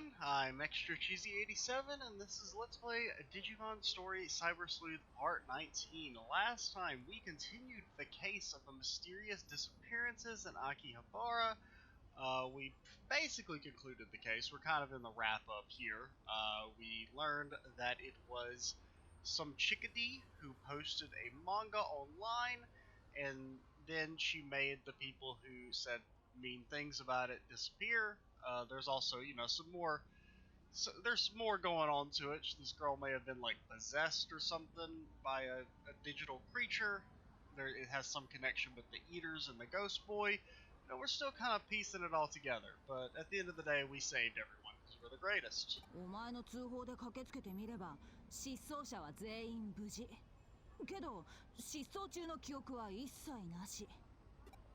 everyone, I'm Extra Cheesy 87 and this is Let's Play Digimon Story Cyber Sleuth Part 19. Last time we continued the case of the mysterious disappearances in Akihabara. We basically concluded the case. We're kind of in the wrap-up here. We learned that it was some chickadee who posted a manga online, and then she made the people who said mean things about it disappear. There's also, some more. So there's more going on to it. This girl may have been like possessed or something by a digital creature. It has some connection with the Eaters and the Ghost Boy. We're still kind of piecing it all together. But at the end of the day, we saved everyone because we're the greatest. お前の通報で駆けつけてみれば、失踪者は全員無事。けど、失踪中の記憶は一切なし。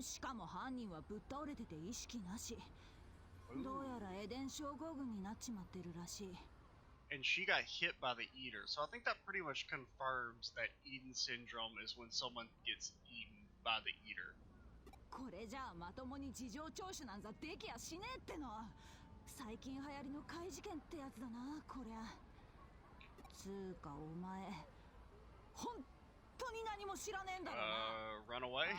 しかも犯人はぶっ倒れてて意識なし。どうやらエデン症候群になっちまってるらしい。And she got hit by the Eater, so I think that pretty much confirms that Eden syndrome is when someone gets eaten by the Eater. これじゃあまともに事情聴取なんざできやしねえっての。最近流行りの怪事件ってやつだな、こりゃ。つうかお前、本当に何も知らねえんだろうな。Run away?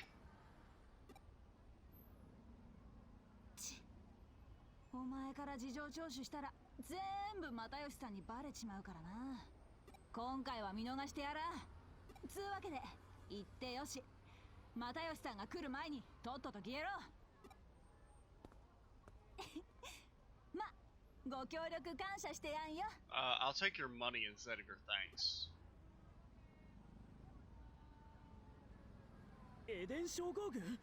お前から事情聴取したら全部又吉さんにバレちまうからな。今回は見逃してやら。つうわけで言ってよし。又吉さんが来る前にとっとと消えろ。ま、ご協力感謝してやんよ。I'll take your money instead of your thanks. エデン症候群？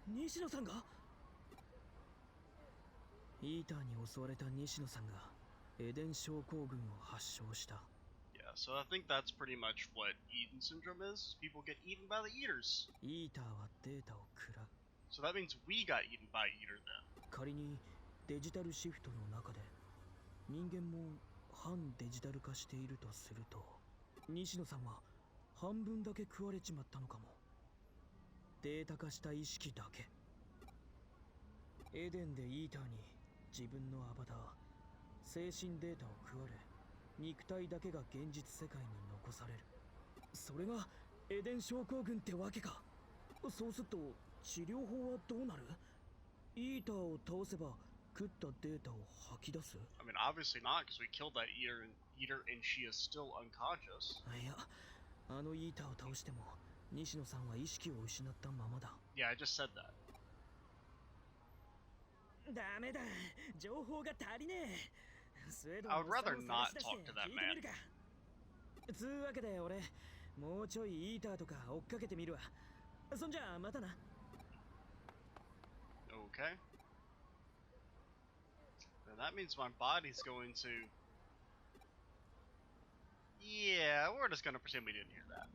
西野さんが？イーターに襲われた西野さんがエデン症候群を発症した。Yeah, so I think that's pretty much what Eden syndrome is. People get eaten by the Eaters. イーターはデータを食らう。So that means we got eaten by Eater then. 仮にデジタルシフトの中で人間も反デジタル化しているとすると、西野さんは半分だけ食われちまったのかも。データ化した意識だけ。エデンでイーターに自分のアバター、精神データを食われ、肉体だけが現実世界に残される。それがエデン症候群ってわけか。そうすると治療法はどうなる？イーターを倒せば食ったデータを吐き出す？ I mean, obviously not, because we killed that Eater and she is still unconscious. いや、あのイーターを倒しても西野さんは意識を失ったままだ。Yeah, I just said that. ダメだ、情報が足りねえ。スウェード I would rather not talk to that man. つうわけで俺、もうちょいイーターとか追っかけてみるわ。そんじゃまたな。Okay. Then that means my body's going to... Yeah, we're just gonna pretend we didn't hear that.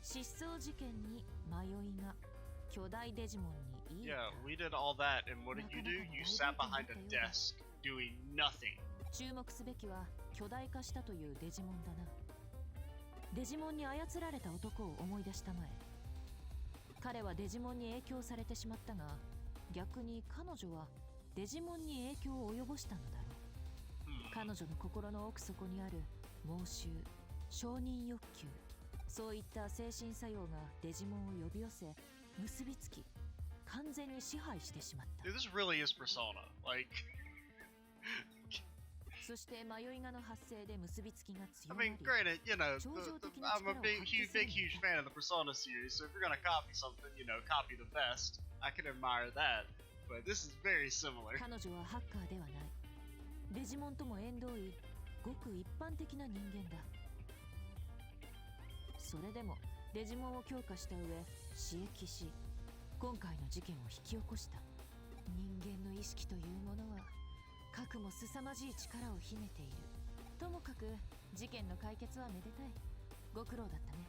失踪事件に迷いが巨大デジモンにいい。Yeah, we did all that, and what did you do? You sat behind a desk doing nothing. 注目すべきは巨大化したというデジモンだな。デジモンに操られた男を思い出したまえ。彼はデジモンに影響されてしまったが、逆に彼女はデジモンに影響を及ぼしたのだろう。彼女の心の奥底にある妄執、承認欲求、そういった精神作用がデジモンを呼び寄せ、結びつき、完全に支配してしまった。Dude, this really is Persona. Like... そして迷いがの発生で結びつきが強まり、 I mean, granted, I'm a big, huge fan of the Persona series, so if you're gonna copy something, copy the best. I can admire that, but this is very similar. 彼女はハッカーではない。デジモンとも縁遠い、ごく一般的な人間だ。それでもデジモンを強化した上、刺激し、今回の事件を引き起こした。人間の意識というものはかくも凄まじい力を秘めている。ともかく事件の解決はめでたい。ご苦労だったね。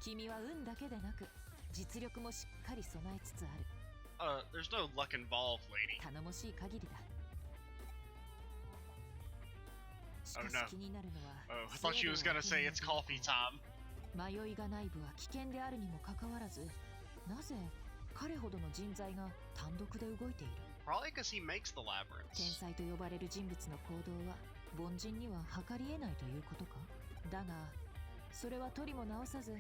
君は運だけでなく実力もしっかり備えつつある。There's no luck involved, lady. 頼もしい限りだ。しかし気になるのは、Oh, I thought she was gonna say it's coffee time. 迷いがない部は危険であるにもかかわらず、なぜ彼ほどの人材が単独で動いている？ Probably because he makes the 天 labyrinths. 才と呼ばれる人物の行動は凡人には計り得ないということか？だがそれはとりも直さず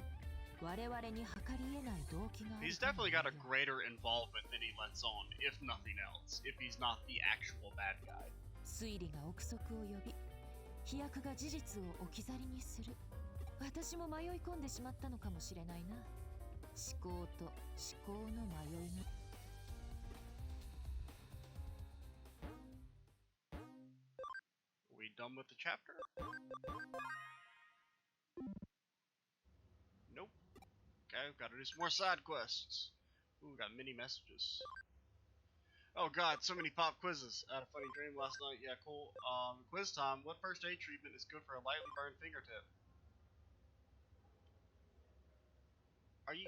我々に計り得ない動機がある He's とも definitely 言 got え a よう。 greater involvement than he lets on, if nothing else, if he's not the actual bad guy. 推理が憶測を呼び、飛躍が事実を置き去りにする。私も迷い込んでしまったのかもしれないな。思考と思考の迷いが。Are we done with the chapter? Nope. Okay, we've got to do some more side quests. Ooh, we got many messages. Oh god, so many pop quizzes. I had a funny dream last night. Yeah, cool. Quiz time. What first aid treatment is good for a lightly burned fingertip? Are you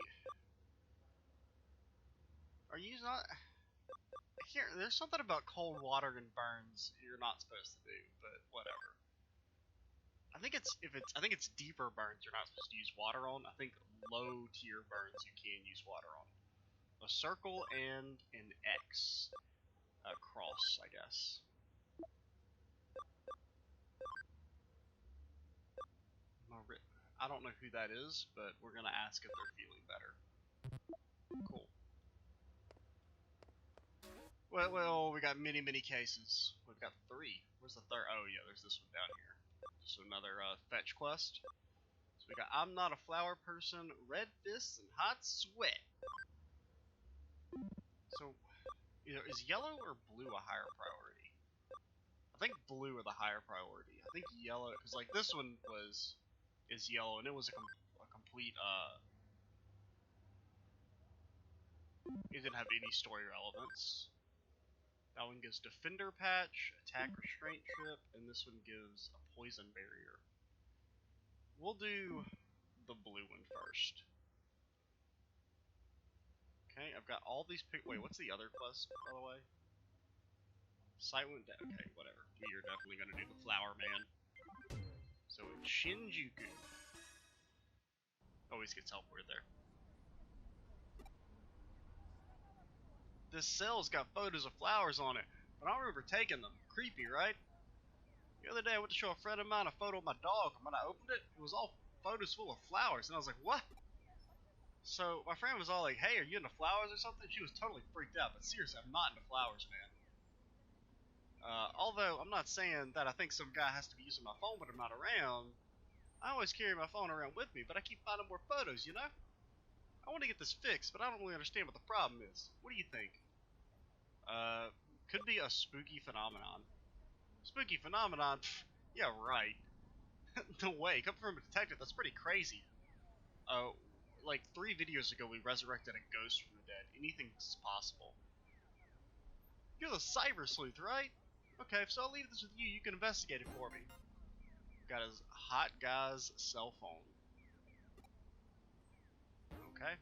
not... I can't... There's something about cold water and burns you're not supposed to do, but whatever. I think it's deeper burns you're not supposed to use water on. I think low tier burns you can use water on. A circle and an X. A cross, I guess. I don't know who that is, but we're gonna ask if they're feeling better. Cool. Well, we got many cases. We've got 3. Where's the third? Oh yeah, there's this one down here. So another fetch quest. So we got I'm not a flower person, red fists, and hot sweat. So, either is yellow or blue a higher priority? I think blue are the higher priority. I think yellow, because like this one is yellow, and it was a complete it didn't have any story relevance. That one gives defender patch, attack restraint trip, and this one gives a poison barrier. We'll do the blue one first. Okay, I've got all these wait, what's the other quest, by the way? Sight went down. Okay, whatever. We are definitely gonna do the flower man. So it's Shinjuku. Always gets teleported there. This cell's got photos of flowers on it, but I don't remember taking them. Creepy, right? The other day I went to show a friend of mine a photo of my dog, and when I opened it, it was all photos full of flowers, and I was like, what? So my friend was all like, hey, are you into flowers or something? She was totally freaked out, but seriously, I'm not into flowers, man. Although I'm not saying that I think some guy has to be using my phone when I'm not around, I always carry my phone around with me, but I keep finding more photos, you know? I want to get this fixed, but I don't really understand what the problem is. What do you think? Could be a spooky phenomenon. Spooky phenomenon? Pfft, yeah, right. No way, coming from a detective, that's pretty crazy. Like 3 videos ago we resurrected a ghost from the dead. Anything's possible. You're the Cyber Sleuth, right? Okay, so I'll leave this with you. You can investigate it for me. Got his hot guy's cell phone. Okay.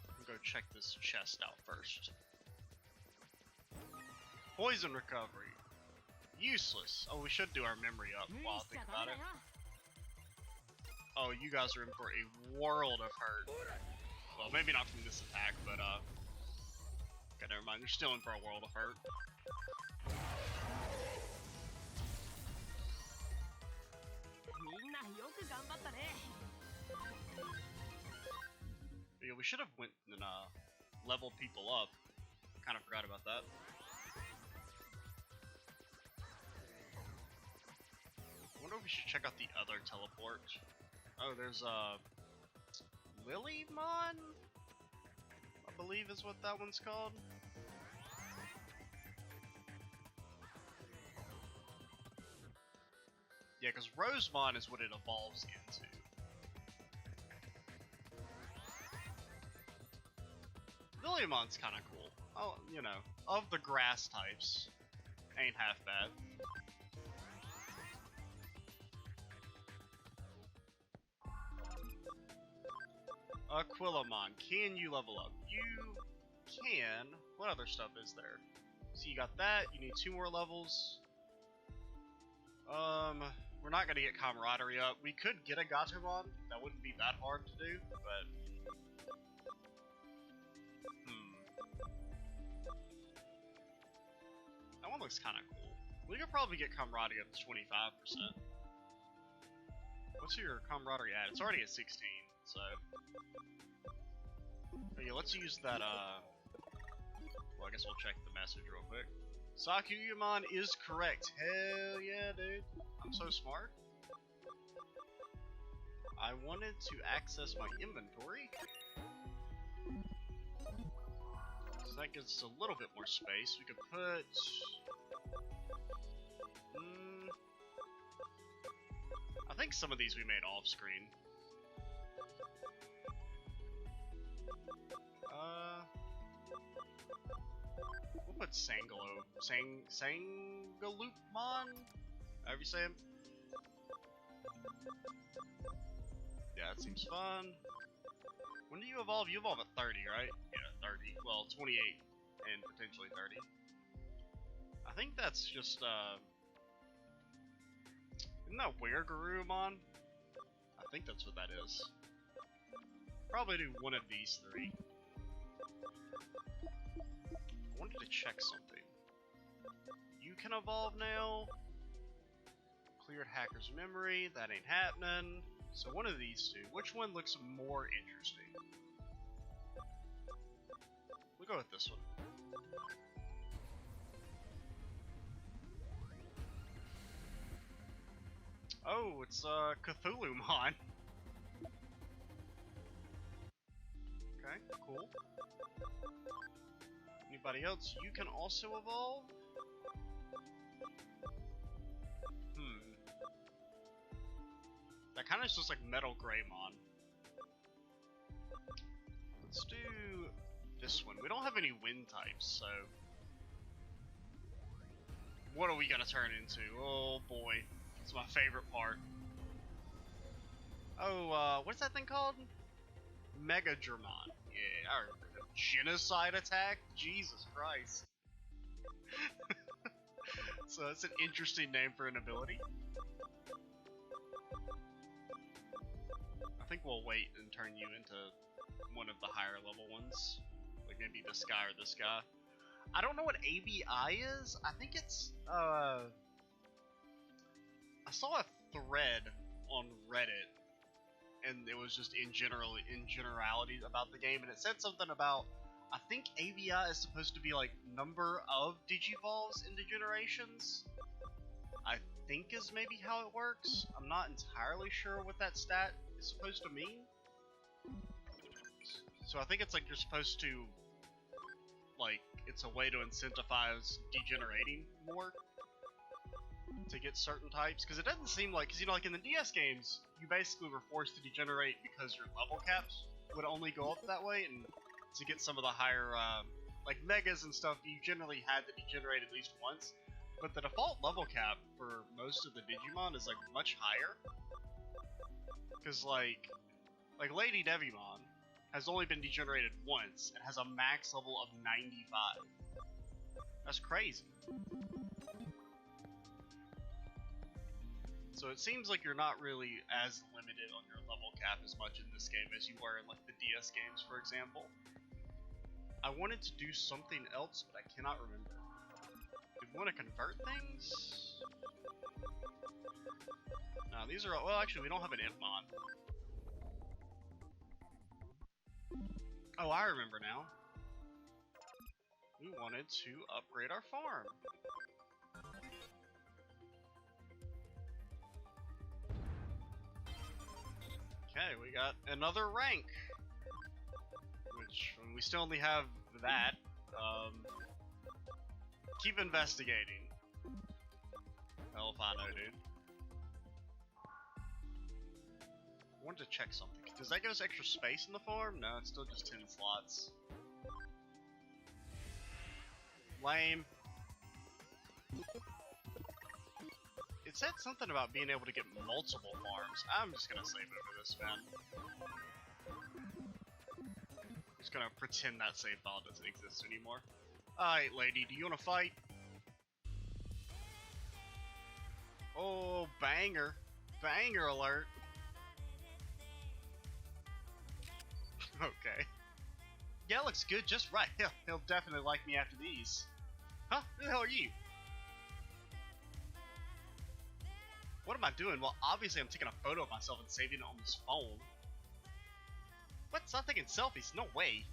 I'll go check this chest out first. Poison recovery. Useless. Oh, we should do our memory up while I think about it. Oh, you guys are in for a world of hurt. Well, maybe not from this attack, but okay, never mind. You're still in for a world of hurt. Yeah, we should have went and leveled people up. Kind of forgot about that. I wonder if we should check out the other teleport. Oh, there's Lilymon? I believe is what that one's called. Yeah, because Rosemon is what it evolves into. Lilymon's kind of cool. Oh, you know, of the grass types, ain't half bad. Aquilomon, can you level up? You can. What other stuff is there? So you got that. You need 2 more levels. We're not gonna get camaraderie up. We could get a Gatomon. That wouldn't be that hard to do, but that one looks kind of cool. We could probably get camaraderie up to 25%. What's your camaraderie at? It's already at 16, so. Oh, yeah, let's use that, well, I guess we'll check the message real quick. Sakuyamon is correct. Hell yeah, dude. I'm so smart. I wanted to access my inventory. So that gives us a little bit more space. We could put... I think some of these we made off screen. We'll put Sangaloopmon? However you say him. Yeah, that seems fun. When do you evolve? You evolve at 30, right? Yeah, 30. Well, 28 and potentially 30. I think that's just, isn't that Weregarurumon? I think that's what that is. Probably do one of these 3. I wanted to check something. You can evolve now. Cleared hacker's memory. That ain't happening. So one of these 2. Which one looks more interesting? We'll go with this one. Oh, it's Cthulhumon. Okay, cool. Anybody else? You can also evolve? That kind of is just like Metal Greymon. Let's do this one. We don't have any wind types, so... What are we gonna turn into? Oh boy. It's my favorite part. Oh, what's that thing called? Megadramon. Yeah, I remember the genocide attack? Jesus Christ. So that's an interesting name for an ability. I think we'll wait and turn you into one of the higher level ones. Like maybe this guy or this guy. I don't know what ABI is. I think it's, I saw a thread on Reddit, and it was just in generality about the game, and it said something about, I think ABI is supposed to be like number of Digivolves into generations. I think is maybe how it works. I'm not entirely sure what that stat is supposed to mean. So I think it's like you're supposed to, like, it's a way to incentivize degenerating more to get certain types, because it doesn't seem like, because you know, like in the DS games, you basically were forced to degenerate because your level caps would only go up that way, and to get some of the higher, like megas and stuff, you generally had to degenerate at least once. But the default level cap for most of the Digimon is like much higher, because like Lady Devimon has only been degenerated once and has a max level of 95. That's crazy. So it seems like you're not really as limited on your level cap as much in this game as you were in like the DS games, for example. I wanted to do something else, but I cannot remember. Did we want to convert things? No, these are, well actually we don't have an Impmon. Oh, I remember now. We wanted to upgrade our farm. Okay, we got another rank. Which, we still only have that. Keep investigating. Hell if I know, dude. I wanted to check something. Does that give us extra space in the farm? No, it's still just 10 slots. Lame. It said something about being able to get multiple farms. I'm just gonna save over this, man. I'm just gonna pretend that save file doesn't exist anymore. Alright, lady, do you want to fight? Oh, banger. Banger alert. Okay. Yeah, looks good, just right. He'll definitely like me after these. Huh? Who the hell are you? What am I doing? Well, obviously I'm taking a photo of myself and saving it on this phone. What? Stop taking selfies? No way.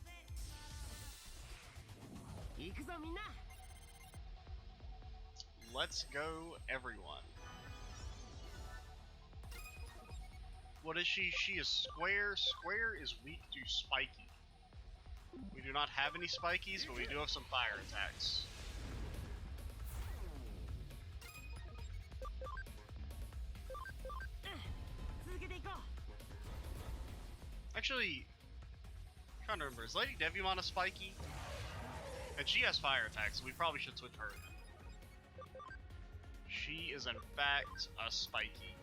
Let's go, everyone. What is she? She is square. Square is weak to spiky. We do not have any spikies, but we do have some fire attacks. Actually, I'm trying to remember, is Lady Devimon a spiky? And she has fire attacks, so we probably should switch her then. She is in fact a spiky.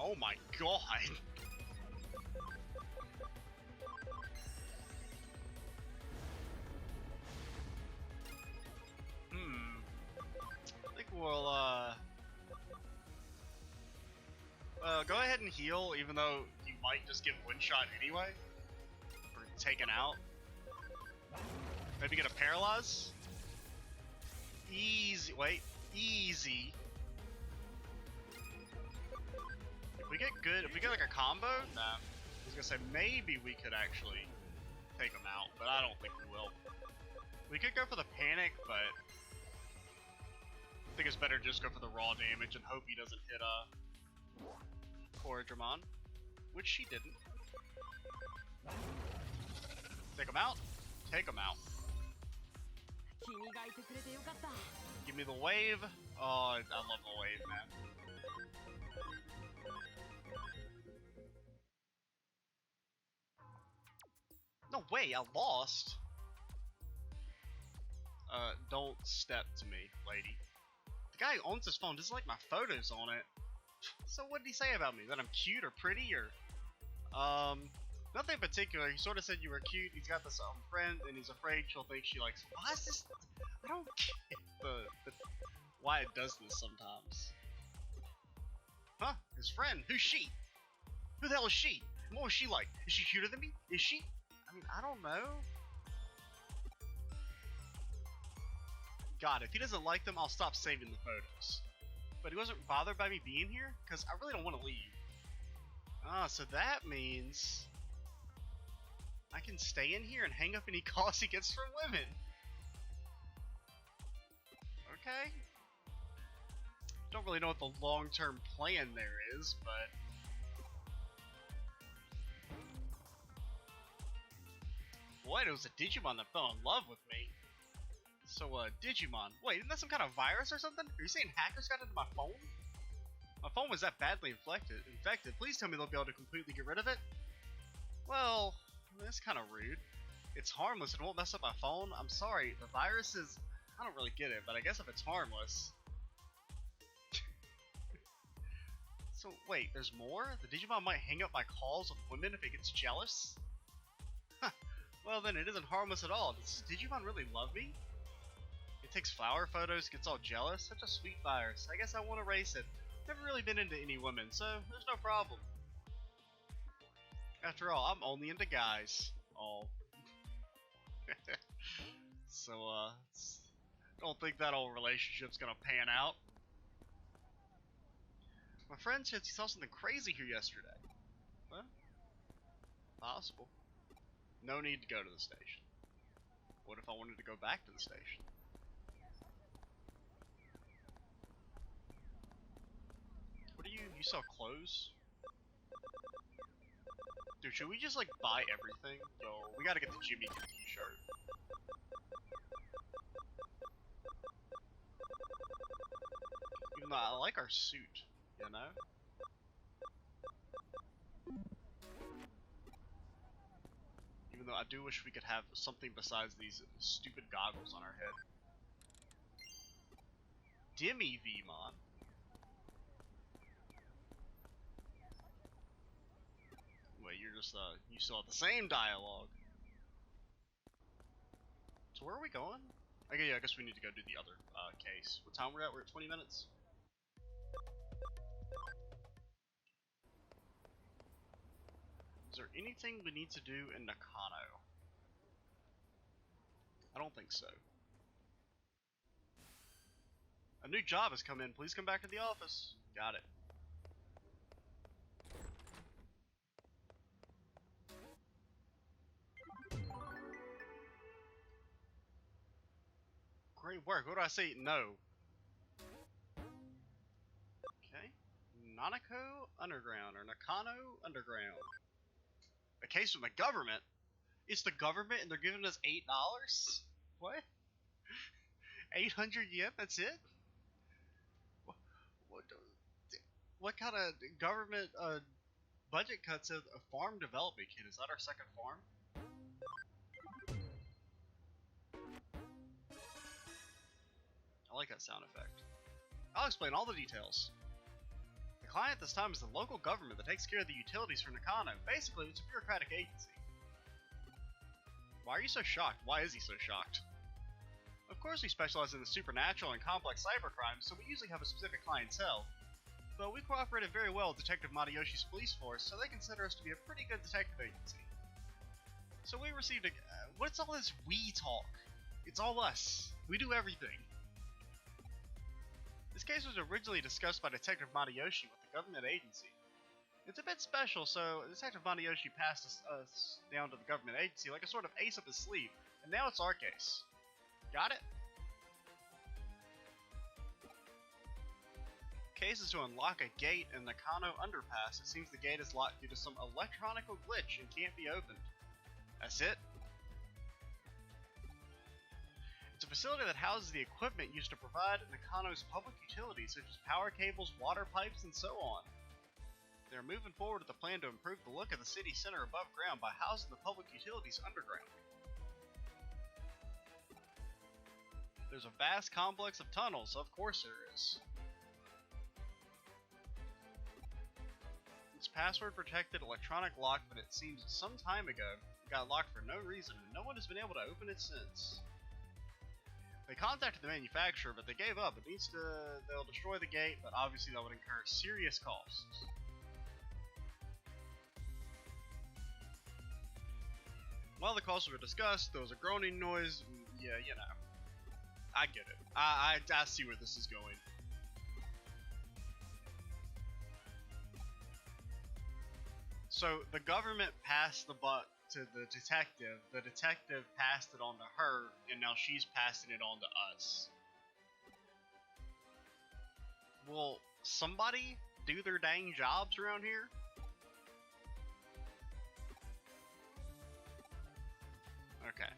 Oh my god! I think we'll, go ahead and heal, even though you might just get one shot anyway. Or taken out. Maybe get a paralyze? Easy, wait, easy. If we get good, if we get like a combo, nah. I was gonna say maybe we could actually take him out, but I don't think we will. We could go for the panic, but I think it's better just go for the raw damage and hope he doesn't hit Digimon, which she didn't. Take him out. Take him out. Give me the wave. Oh, I love the wave, man. No way, I lost. Don't step to me, lady. The guy who owns this phone doesn't like my photos on it. So what did he say about me? That I'm cute or pretty or... Nothing in particular. He sort of said you were cute, he's got this friend, and he's afraid she'll think she likes... Why is this... I don't get why it does this sometimes. Huh? His friend? Who's she? Who the hell is she? What was she like? Is she cuter than me? Is she? I mean, I don't know. God, if he doesn't like them, I'll stop saving the photos. But he wasn't bothered by me being here? Because I really don't want to leave. Ah, so that means... I can stay in here and hang up any calls he gets from women. Okay. Don't really know what the long-term plan there is, but... What? It was a Digimon that fell in love with me. So, Digimon. Wait, isn't that some kind of virus or something? Are you saying hackers got into my phone? My phone was that badly infected. Please tell me they'll be able to completely get rid of it. Well, that's kind of rude. It's harmless and won't mess up my phone. I'm sorry, the virus is... I don't really get it, but I guess if it's harmless... So, wait, there's more? The Digimon might hang up my calls with women if it gets jealous? Huh. Well then, it isn't harmless at all. Does Digimon really love me? It takes flower photos, gets all jealous. Such a sweet virus. I guess I want to race it. Never really been into any women, so there's no problem. After all, I'm only into guys. Oh. So, don't think that old relationship's gonna pan out. My friend says he saw something crazy here yesterday. Well, possible. No need to go to the station. What if I wanted to go back to the station? What do you sell clothes? Dude, should we just like buy everything? Yo, we gotta get the Jimmy t-shirt. Even though I like our suit, you know? Even though I do wish we could have something besides these stupid goggles on our head. Demi Vmon. you're just, you still have the same dialogue. So where are we going? Okay, yeah, I guess we need to go do the other, case. What time we're at? We're at 20 minutes? Is there anything we need to do in Nakano? I don't think so. A new job has come in. Please come back to the office. Got it. Great work. What do I say? No. Okay. Nanako Underground, or Nakano Underground. A case from the government? It's the government and they're giving us $8? What? 800 yen? That's it? What, what, what kind of government budget cuts a farm development kit? Is that our second farm? I like that sound effect. I'll explain all the details. The client this time is the local government that takes care of the utilities for Nakano. Basically, it's a bureaucratic agency. Why are you so shocked? Why is he so shocked? Of course we specialize in the supernatural and complex cybercrimes, so we usually have a specific clientele. But we cooperated very well with Detective Matayoshi's police force, so they consider us to be a pretty good detective agency. So we received a... what's all this we talk? It's all us. We do everything. This case was originally discussed by Detective Matayoshi with the government agency. It's a bit special, so Detective Matayoshi passed us down to the government agency like a sort of ace up his sleeve, and now it's our case. Got it? Case is to unlock a gate in Nakano Underpass. It seems the gate is locked due to some electronical glitch and can't be opened. That's it? It's a facility that houses the equipment used to provide Nakano's public utilities, such as power cables, water pipes, and so on. They're moving forward with a plan to improve the look of the city center above ground by housing the public utilities underground. There's a vast complex of tunnels, of course there is. It's password protected electronic lock, but it seems some time ago it got locked for no reason, and no one has been able to open it since. They contacted the manufacturer, but they gave up. They'll destroy the gate, but obviously that would incur serious costs. While the costs were discussed, there was a groaning noise. Yeah, you know. I get it. I see where this is going. So the government passed the buck to the detective passed it on to her, and now she's passing it on to us. Will somebody do their dang jobs around here? Okay.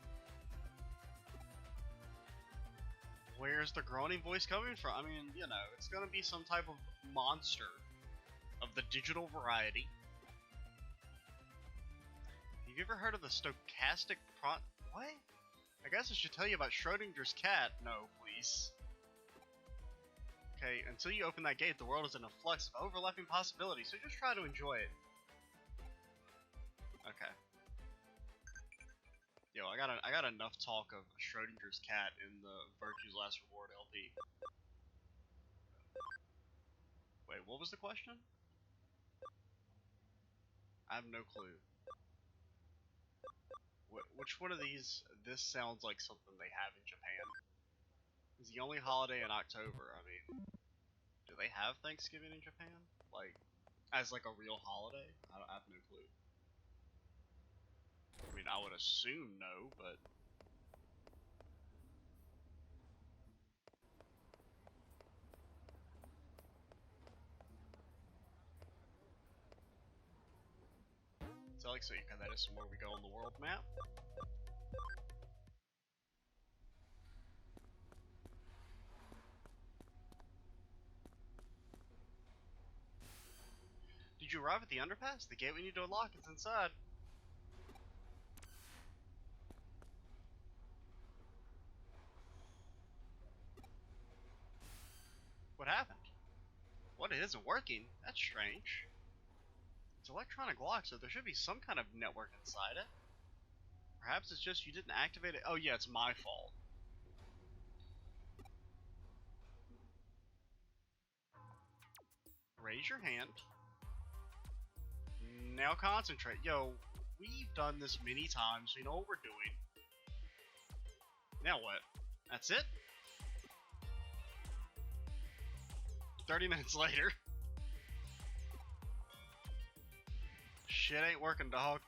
Where's the groaning voice coming from? I mean, you know, it's gonna be some type of monster of the digital variety. Have you ever heard of the stochastic what? I guess I should tell you about Schrodinger's cat. No, please. Okay, until you open that gate, the world is in a flux of overlapping possibilities, so just try to enjoy it. Okay. Yo, I got enough talk of Schrodinger's cat in the Virtue's Last Reward LP. Wait, what was the question? I have no clue. Which one of these? This sounds like something they have in Japan. It's the only holiday in October. I mean, do they have Thanksgiving in Japan? Like, as like a real holiday? I have no clue. I mean, I would assume no, but... So like, so that is where we go on the world map. Did you arrive at the underpass? The gate we need to unlock is inside. What happened? What, it isn't working? That's strange. electronic lock, so there should be some kind of network inside it. Perhaps it's just you didn't activate it. Oh yeah, it's my fault. Raise your hand. Now concentrate. Yo, we've done this many times. We know what we're doing. Now what? That's it? 30 minutes later. Shit ain't working, dog.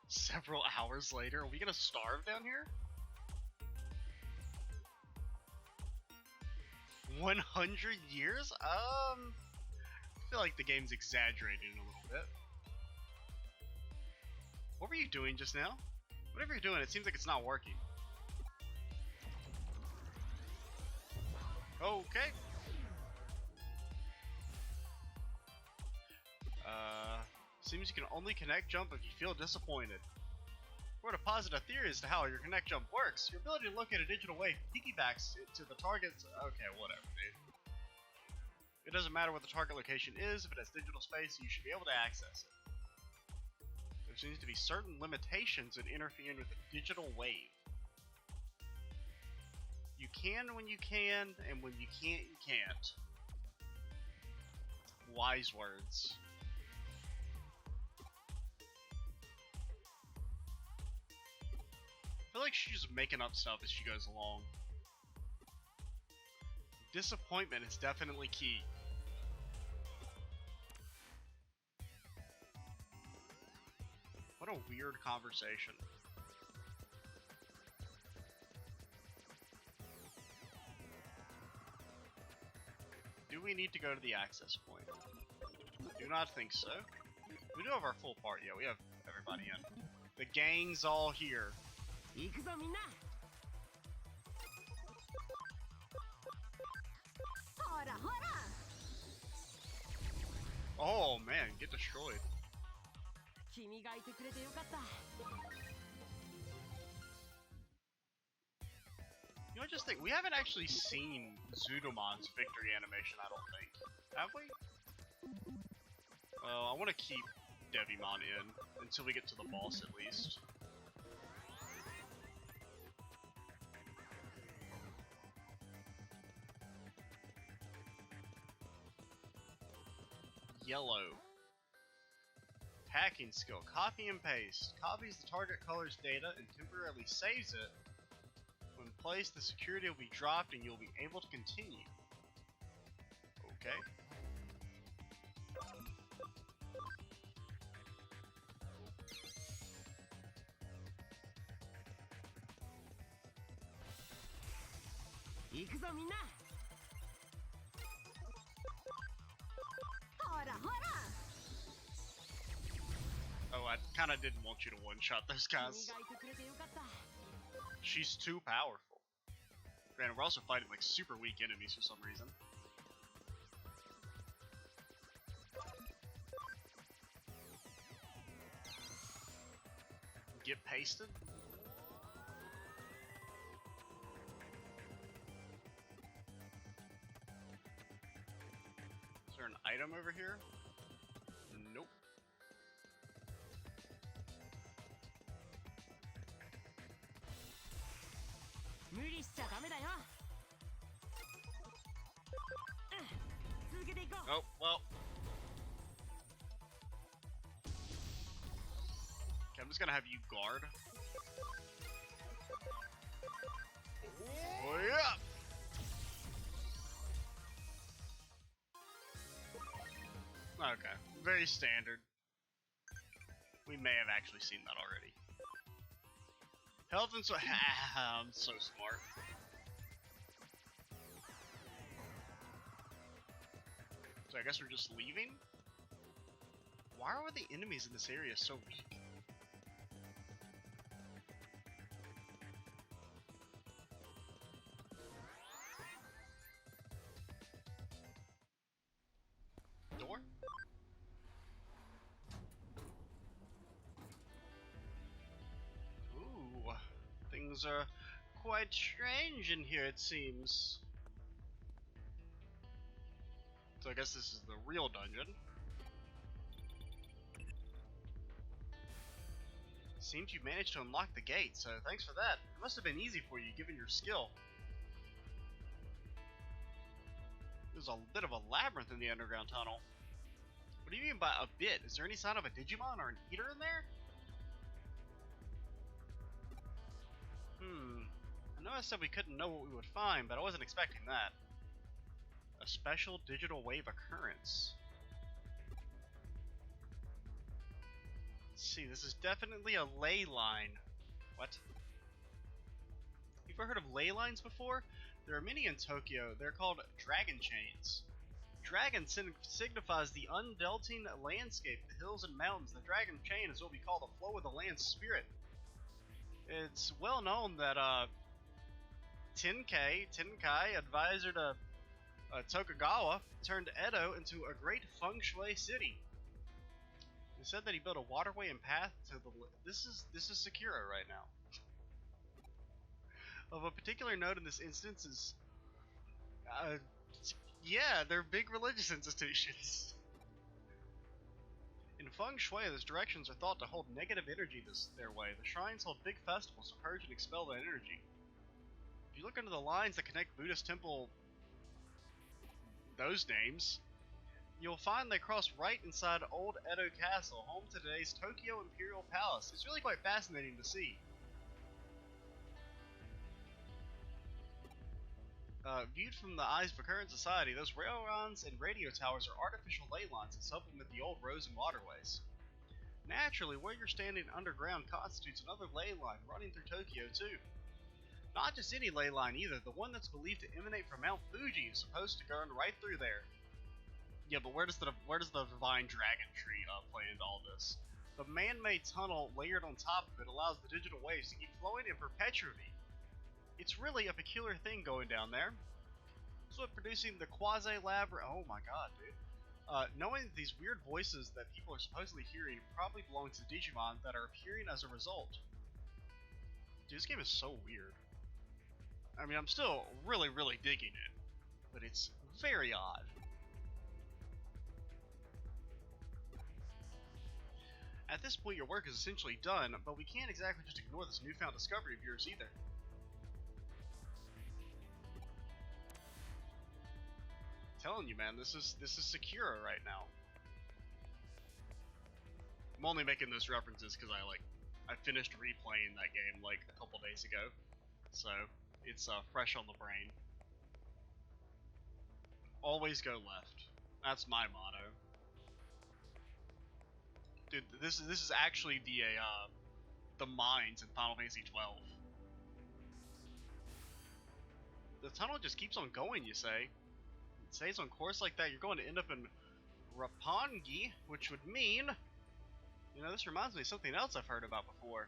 Several hours later. Are we gonna starve down here? 100 years? I feel like the game's exaggerating a little bit. What were you doing just now? Whatever you're doing, it seems like it's not working. Okay. Seems you can only connect jump if you feel disappointed. We're to posit a theory as to how your connect jump works. Your ability to locate a digital wave piggybacks to the target's... Okay, whatever, dude. It doesn't matter what the target location is. If it has digital space, you should be able to access it. There seems to be certain limitations in interfering with a digital wave. You can when you can, and when you can't, you can't. Wise words. I feel like she's just making up stuff as she goes along. Disappointment is definitely key. What a weird conversation. Do we need to go to the access point? Do not think so. We do have our full part. Yeah, we have everybody in. The gang's all here. Oh man, get destroyed. You know, I just think we haven't actually seen Zudomon's victory animation, I don't think. Have we? I want to keep Devimon in until we get to the boss at least. Yellow. Hacking skill. Copy and paste. Copies the target color's data and temporarily saves it. When placed, the security will be dropped and you'll be able to continue. Okay. Oh, I kinda didn't want you to one-shot those guys. She's too powerful. Granted, we're also fighting like super weak enemies for some reason. Get pasted? Is there an item over here? Nope. Oh, well. Okay, I'm just gonna have you guard. Oh yeah! Okay, very standard. We may have actually seen that already. Health and so I'm so smart. So I guess we're just leaving? Why are the enemies in this area so weak? Door? Ooh, things are quite strange in here, it seems. So I guess this is the real dungeon. Seems you managed to unlock the gate, so thanks for that. It must have been easy for you given your skill. There's a bit of a labyrinth in the underground tunnel. What do you mean by a bit? Is there any sign of a Digimon or an eater in there? I know I said we couldn't know what we would find, but I wasn't expecting that. A special digital wave occurrence. Let's see, this is definitely a ley line. What? You've ever heard of ley lines before? There are many in Tokyo. They're called dragon chains. Dragon signifies the undelting landscape, the hills and mountains. The dragon chain is what we call the flow of the land spirit. It's well known that Tenkai, advisor to Tokugawa, turned Edo into a great feng shui city. He said that he built a waterway and path to the. This is Sakura right now. Of a particular note in this instance is, yeah, they're big religious institutions. In feng shui, those directions are thought to hold negative energy their way. The shrines hold big festivals to purge and expel that energy. If you look into the lines that connect Buddhist temple, those names, you'll find they cross right inside Old Edo Castle, home to today's Tokyo Imperial Palace. It's really quite fascinating to see. Viewed from the eyes of a current society, those railroads and radio towers are artificial ley lines that supplement the old roads and waterways. Naturally, where you're standing underground constitutes another ley line running through Tokyo too. Not just any ley line either, the one that's believed to emanate from Mount Fuji is supposed to run right through there. Yeah, but where does the divine dragon tree play into all this? The man-made tunnel layered on top of it allows the digital waves to keep flowing in perpetuity. It's really a peculiar thing going down there. So producing the quasi-labyrinth. Oh my god, dude. Knowing that these weird voices that people are supposedly hearing probably belong to Digimon that are appearing as a result. Dude, this game is so weird. I mean, I'm still really, really digging it, but it's very odd. At this point, your work is essentially done, but we can't exactly just ignore this newfound discovery of yours either. Telling you, man, this is Sakura right now. I'm only making those references because I finished replaying that game like a couple days ago, so it's fresh on the brain. Always go left. That's my motto. Dude, this is actually the mines in Final Fantasy 12. The tunnel just keeps on going, you say? Stays on course like that, you're going to end up in Roppongi, which would mean, you know, this reminds me of something else I've heard about before.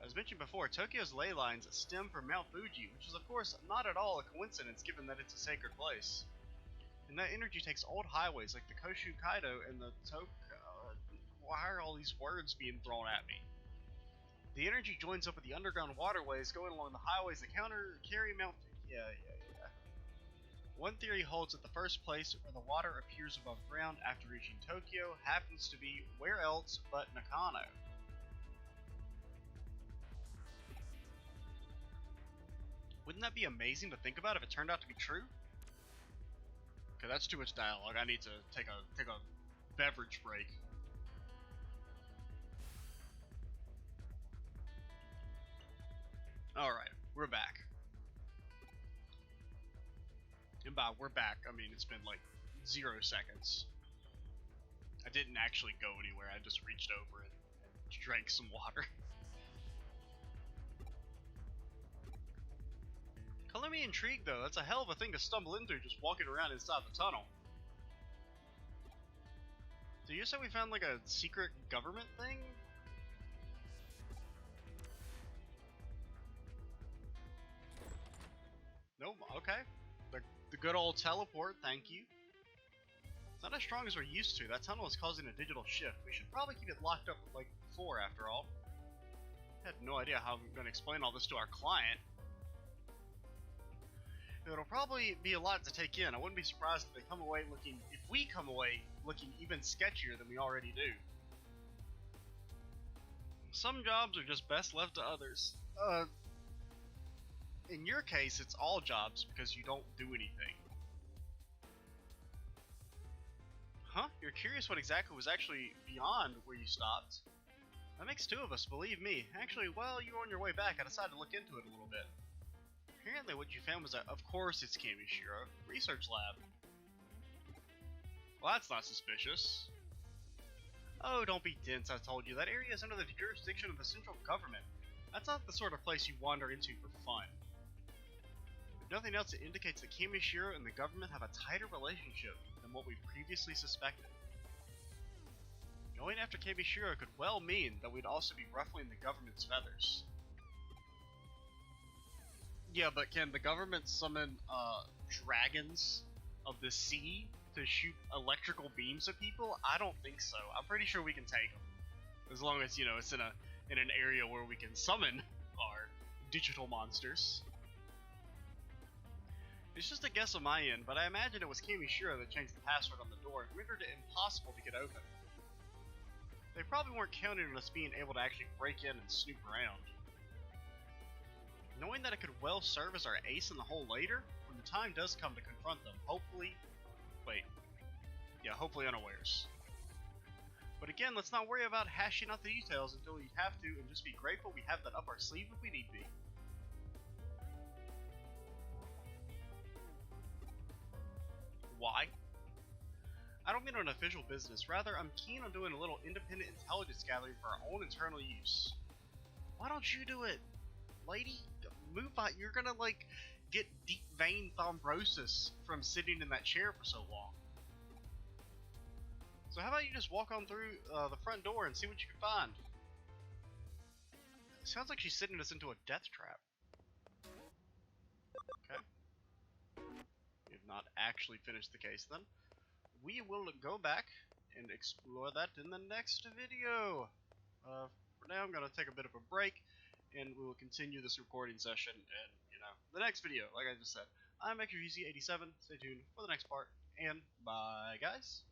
As mentioned before, Tokyo's ley lines stem from Mount Fuji, which is of course not at all a coincidence given that it's a sacred place. And that energy takes old highways like the Koshu Kaido and the why are all these words being thrown at me? The energy joins up with the underground waterways going along the highways that carry Mount Fuji. Yeah. One theory holds that the first place where the water appears above ground after reaching Tokyo happens to be where else but Nakano. Wouldn't that be amazing to think about if it turned out to be true? Okay, that's too much dialogue. I need to take a beverage break. Alright, we're back. And by we're back, I mean it's been like 0 seconds. I didn't actually go anywhere, I just reached over and drank some water. Color me intrigued though, that's a hell of a thing to stumble into just walking around inside the tunnel. Did you say we found like a secret government thing? Nope, okay. The good old teleport, thank you. It's not as strong as we're used to. That tunnel is causing a digital shift. We should probably keep it locked up like before, after all. I had no idea how I'm going to explain all this to our client. It'll probably be a lot to take in. I wouldn't be surprised if we come away looking even sketchier than we already do. Some jobs are just best left to others. In your case, it's all jobs because you don't do anything. Huh? You're curious what exactly was actually beyond where you stopped? That makes two of us, believe me. Actually, while you were on your way back, I decided to look into it a little bit. Apparently what you found was of course it's Kamishiro, research lab. Well, that's not suspicious. Oh, don't be dense, I told you. That area is under the jurisdiction of the central government. That's not the sort of place you wander into for fun. If nothing else, it indicates that Kamishiro and the government have a tighter relationship than what we previously suspected. Going after Kamishiro could well mean that we'd also be ruffling the government's feathers. Yeah, but can the government summon dragons of the sea to shoot electrical beams at people? I don't think so. I'm pretty sure we can take them, as long as it's in an area where we can summon our digital monsters. It's just a guess on my end, but I imagine it was Kamishiro that changed the password on the door and rendered it impossible to get open. They probably weren't counting on us being able to actually break in and snoop around. Knowing that it could well serve as our ace in the hole later, when the time does come to confront them, hopefully unawares. But again, let's not worry about hashing out the details until we have to, and just be grateful we have that up our sleeve if we need be. Why? I don't mean on official business, rather I'm keen on doing a little independent intelligence gathering for our own internal use. Why don't you do it? Lady, move on. You're gonna get deep vein thrombosis from sitting in that chair for so long. So how about you just walk on through the front door and see what you can find? It sounds like she's setting us into a death trap. Okay. We have not actually finished the case then. We will go back and explore that in the next video. For now, I'm gonna take a bit of a break, and we will continue this recording session in the next video. Like I just said, I'm Akihabara 87. Stay tuned for the next part, and bye, guys.